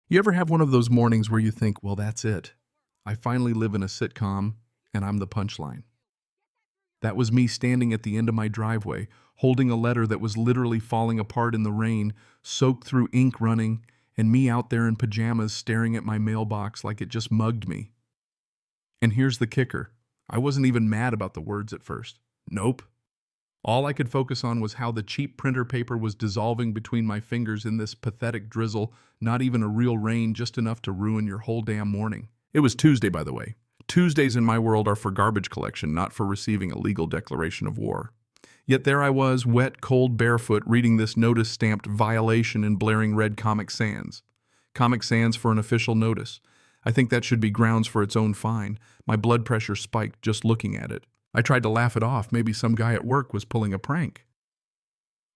You ever have one of those mornings where you think, well, that's it. I finally live in a sitcom, and I'm the punchline. That was me standing at the end of my driveway, holding a letter that was literally falling apart in the rain, soaked through ink running, and me out there in pajamas staring at my mailbox like it just mugged me. And here's the kicker. I wasn't even mad about the words at first. Nope. All I could focus on was how the cheap printer paper was dissolving between my fingers in this pathetic drizzle, not even a real rain, just enough to ruin your whole damn morning. It was Tuesday, by the way. Tuesdays in my world are for garbage collection, not for receiving a legal declaration of war. Yet there I was, wet, cold, barefoot, reading this notice stamped violation in blaring red Comic Sans. Comic Sans for an official notice. I think that should be grounds for its own fine. My blood pressure spiked just looking at it. I tried to laugh it off. Maybe some guy at work was pulling a prank.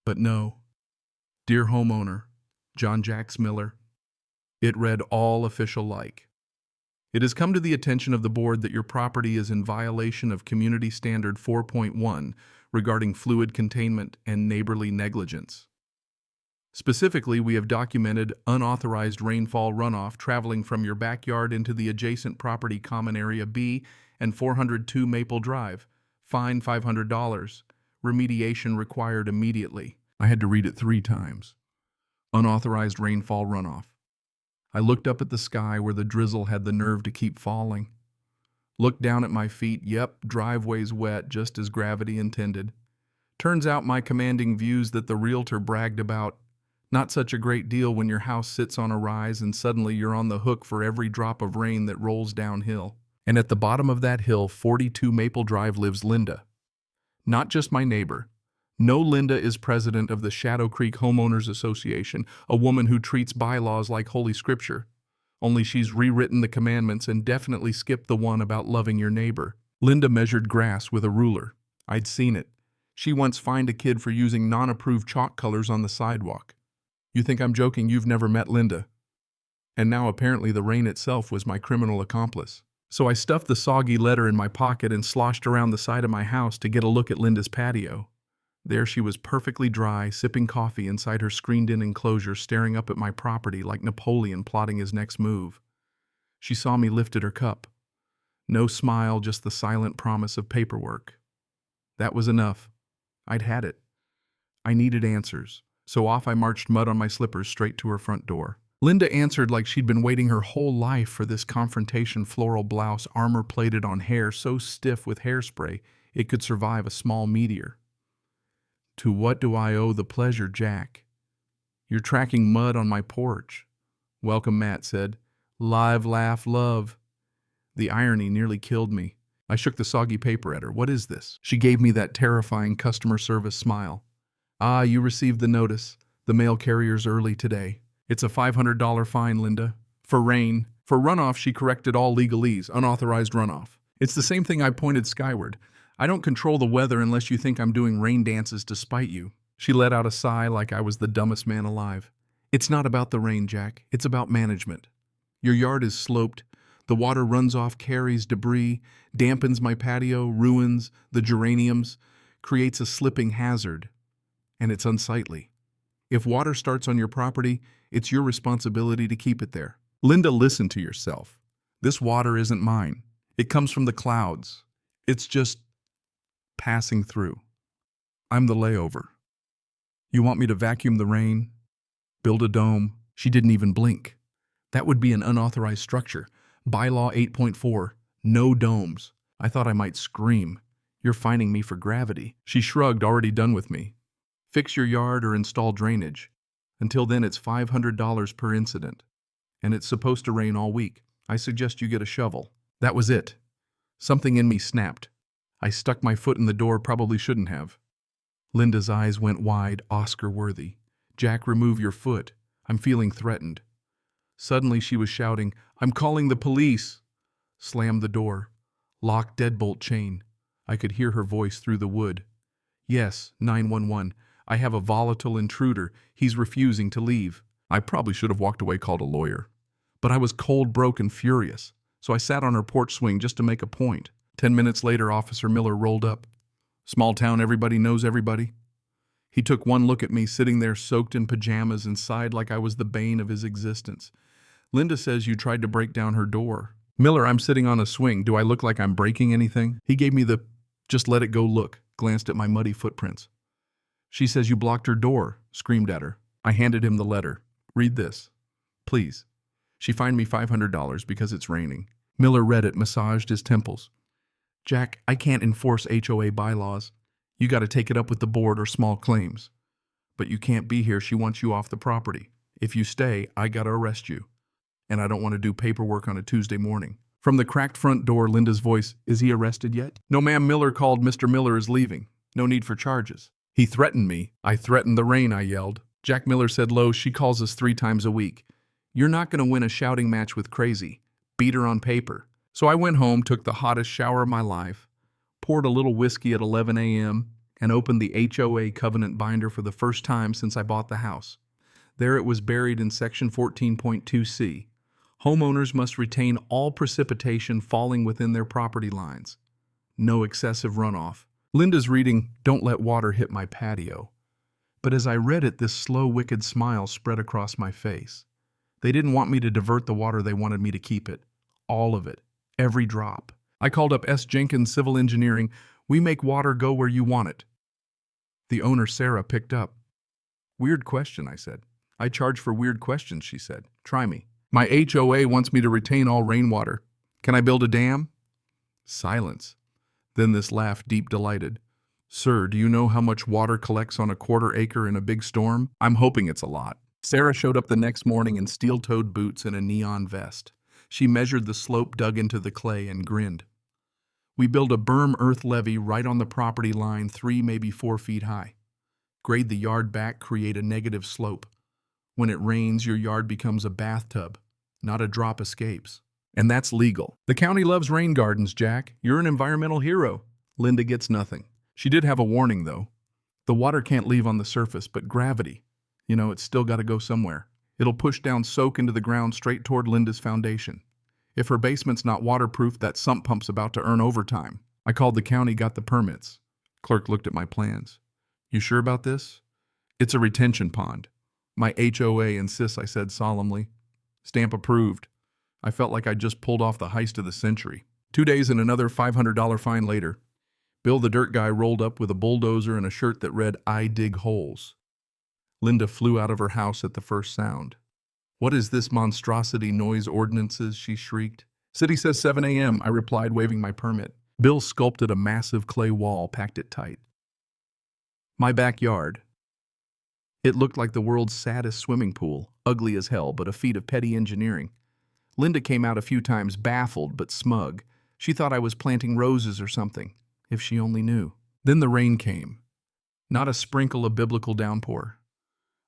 But no. Dear homeowner, John Jacks Miller. It read all official like. It has come to the attention of the board that your property is in violation of Community Standard 4.1 regarding fluid containment and neighborly negligence. Specifically, we have documented unauthorized rainfall runoff traveling from your backyard into the adjacent property Common Area B and 402 Maple Drive. Fine $500. Remediation required immediately. I had to read it 3 times. Unauthorized rainfall runoff. I looked up at the sky where the drizzle had the nerve to keep falling. Looked down at my feet. Yep, driveway's wet just as gravity intended. Turns out my commanding views that the realtor bragged about. Not such a great deal when your house sits on a rise and suddenly you're on the hook for every drop of rain that rolls downhill. And at the bottom of that hill, 42 Maple Drive, lives Linda. Not just my neighbor. No, Linda is president of the Shadow Creek Homeowners Association, a woman who treats bylaws like Holy Scripture. Only she's rewritten the commandments and definitely skipped the one about loving your neighbor. Linda measured grass with a ruler. I'd seen it. She once fined a kid for using non-approved chalk colors on the sidewalk. You think I'm joking? You've never met Linda. And now apparently the rain itself was my criminal accomplice. So I stuffed the soggy letter in my pocket and sloshed around the side of my house to get a look at Linda's patio. There she was, perfectly dry, sipping coffee inside her screened-in enclosure, staring up at my property like Napoleon plotting his next move. She saw me, lifted her cup. No smile, just the silent promise of paperwork. That was enough. I'd had it. I needed answers. So off I marched, mud on my slippers, straight to her front door. Linda answered like she'd been waiting her whole life for this confrontation. Floral blouse, armor-plated on hair so stiff with hairspray it could survive a small meteor. To what do I owe the pleasure, Jack? You're tracking mud on my porch. Welcome, Matt said. Live, laugh, love. The irony nearly killed me. I shook the soggy paper at her. What is this? She gave me that terrifying customer service smile. Ah, you received the notice. The mail carrier's early today. It's a $500 fine, Linda. For rain. For runoff, she corrected all legalese. Unauthorized runoff. It's the same thing. I pointed skyward. I don't control the weather unless you think I'm doing rain dances to spite you. She let out a sigh like I was the dumbest man alive. It's not about the rain, Jack. It's about management. Your yard is sloped. The water runs off, carries debris, dampens my patio, ruins the geraniums, creates a slipping hazard. And it's unsightly. If water starts on your property, it's your responsibility to keep it there. Linda, listen to yourself. This water isn't mine. It comes from the clouds. It's just passing through. I'm the layover. You want me to vacuum the rain? Build a dome? She didn't even blink. That would be an unauthorized structure. Bylaw 8.4, no domes. I thought I might scream. You're fining me for gravity. She shrugged, already done with me. Fix your yard or install drainage. Until then, it's $500 per incident. And it's supposed to rain all week. I suggest you get a shovel. That was it. Something in me snapped. I stuck my foot in the door, probably shouldn't have. Linda's eyes went wide, Oscar-worthy. Jack, remove your foot. I'm feeling threatened. Suddenly she was shouting, I'm calling the police. Slammed the door. Locked deadbolt chain. I could hear her voice through the wood. Yes, 911. I have a volatile intruder. He's refusing to leave. I probably should have walked away, called a lawyer. But I was cold, broke, and furious. So I sat on her porch swing just to make a point. 10 minutes later, Officer Miller rolled up. Small town, everybody knows everybody. He took one look at me, sitting there soaked in pajamas, and sighed like I was the bane of his existence. Linda says you tried to break down her door. Miller, I'm sitting on a swing. Do I look like I'm breaking anything? He gave me the just let it go look, glanced at my muddy footprints. She says you blocked her door, screamed at her. I handed him the letter. Read this. Please. She fined me $500 because it's raining. Miller read it, massaged his temples. Jack, I can't enforce HOA bylaws. You got to take it up with the board or small claims. But you can't be here. She wants you off the property. If you stay, I got to arrest you. And I don't want to do paperwork on a Tuesday morning. From the cracked front door, Linda's voice, is he arrested yet? No, ma'am, Miller called. Mr. Miller is leaving. No need for charges. He threatened me. I threatened the rain, I yelled. Jack Miller said low, she calls us 3 times a week. You're not going to win a shouting match with Crazy. Beat her on paper. So I went home, took the hottest shower of my life, poured a little whiskey at 11 a.m., and opened the HOA covenant binder for the first time since I bought the house. There it was buried in Section 14.2c. Homeowners must retain all precipitation falling within their property lines. No excessive runoff. Linda's reading, don't let water hit my patio. But as I read it, this slow, wicked smile spread across my face. They didn't want me to divert the water, they wanted me to keep it. All of it. Every drop. I called up S. Jenkins Civil Engineering. We make water go where you want it. The owner, Sarah, picked up. Weird question, I said. I charge for weird questions, she said. Try me. My HOA wants me to retain all rainwater. Can I build a dam? Silence. Then this laugh, deep delighted. Sir, do you know how much water collects on a quarter acre in a big storm? I'm hoping it's a lot. Sarah showed up the next morning in steel-toed boots and a neon vest. She measured the slope dug into the clay and grinned. We build a berm earth levee right on the property line 3, maybe 4 feet high. Grade the yard back, create a negative slope. When it rains, your yard becomes a bathtub. Not a drop escapes. And that's legal. The county loves rain gardens, Jack. You're an environmental hero. Linda gets nothing. She did have a warning, though. The water can't leave on the surface, but gravity. It's still got to go somewhere. It'll push down, soak into the ground straight toward Linda's foundation. If her basement's not waterproof, that sump pump's about to earn overtime. I called the county, got the permits. Clerk looked at my plans. You sure about this? It's a retention pond. My HOA insists, I said solemnly. Stamp approved. I felt like I'd just pulled off the heist of the century. 2 days and another $500 fine later, Bill the dirt guy rolled up with a bulldozer and a shirt that read, I dig holes. Linda flew out of her house at the first sound. What is this monstrosity, noise ordinances, she shrieked. City says 7 a.m., I replied, waving my permit. Bill sculpted a massive clay wall, packed it tight. My backyard. It looked like the world's saddest swimming pool, ugly as hell, but a feat of petty engineering. Linda came out a few times, baffled but smug. She thought I was planting roses or something, if she only knew. Then the rain came. Not a sprinkle of biblical downpour.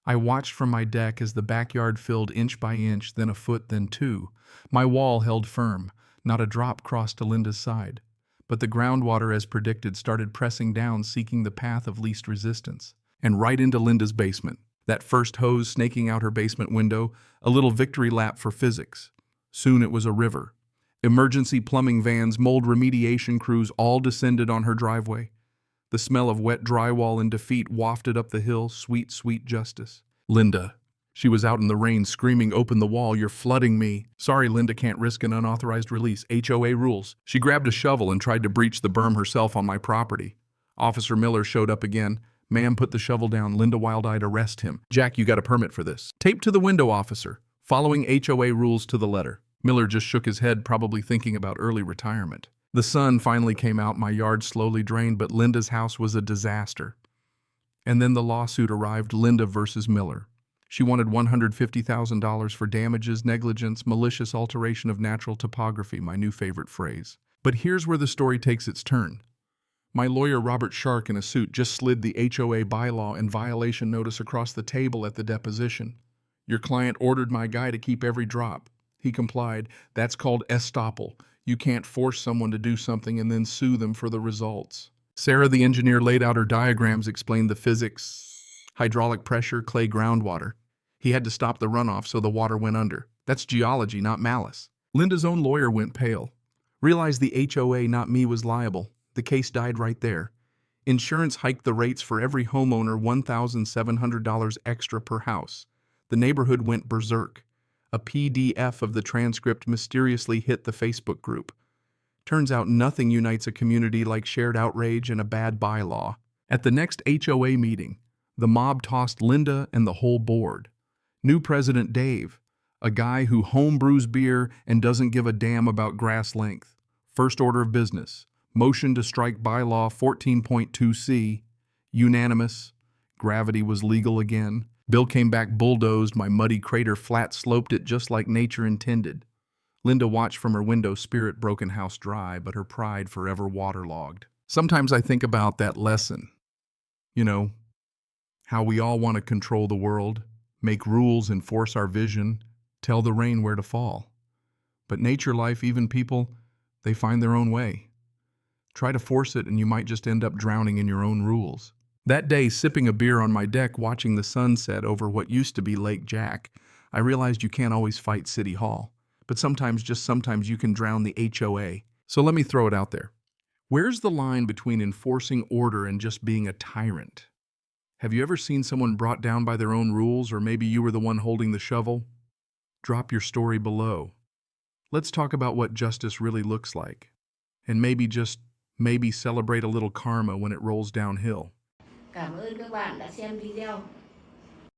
I watched from my deck as the backyard filled inch by inch, then a foot, then 2. My wall held firm. Not a drop crossed to Linda's side. But the groundwater, as predicted, started pressing down, seeking the path of least resistance. And right into Linda's basement. That first hose snaking out her basement window, a little victory lap for physics. Soon it was a river. Emergency plumbing vans, mold remediation crews all descended on her driveway. The smell of wet drywall and defeat wafted up the hill, sweet, sweet justice. Linda. She was out in the rain screaming, open the wall, you're flooding me. Sorry, Linda can't risk an unauthorized release. HOA rules. She grabbed a shovel and tried to breach the berm herself on my property. Officer Miller showed up again. Ma'am, put the shovel down. Linda wild-eyed, arrest him. Jack, you got a permit for this. Tape to the window, officer. Following HOA rules to the letter. Miller just shook his head, probably thinking about early retirement. The sun finally came out, my yard slowly drained, but Linda's house was a disaster. And then the lawsuit arrived, Linda versus Miller. She wanted $150,000 for damages, negligence, malicious alteration of natural topography, my new favorite phrase. But here's where the story takes its turn. My lawyer, Robert Shark, in a suit, just slid the HOA bylaw and violation notice across the table at the deposition. Your client ordered my guy to keep every drop. He complied. That's called estoppel. You can't force someone to do something and then sue them for the results. Sarah, the engineer, laid out her diagrams, explained the physics, hydraulic pressure, clay groundwater. He had to stop the runoff so the water went under. That's geology, not malice. Linda's own lawyer went pale. Realized the HOA, not me, was liable. The case died right there. Insurance hiked the rates for every homeowner, $1,700 extra per house. The neighborhood went berserk. A PDF of the transcript mysteriously hit the Facebook group. Turns out nothing unites a community like shared outrage and a bad bylaw. At the next HOA meeting, the mob tossed Linda and the whole board. New president Dave, a guy who homebrews beer and doesn't give a damn about grass length. First order of business, motion to strike bylaw 14.2C, unanimous. Gravity was legal again. Bill came back bulldozed my muddy crater, flat sloped it just like nature intended. Linda watched from her window, spirit-broken house dry, but her pride forever waterlogged. Sometimes I think about that lesson. You know, how we all want to control the world, make rules, enforce our vision, tell the rain where to fall. But nature, life, even people, they find their own way. Try to force it and you might just end up drowning in your own rules. That day, sipping a beer on my deck, watching the sunset over what used to be Lake Jack, I realized you can't always fight City Hall. But sometimes, just sometimes, you can drown the HOA. So let me throw it out there. Where's the line between enforcing order and just being a tyrant? Have you ever seen someone brought down by their own rules, or maybe you were the one holding the shovel? Drop your story below. Let's talk about what justice really looks like. And maybe just maybe celebrate a little karma when it rolls downhill. Cảm ơn các bạn đã xem video.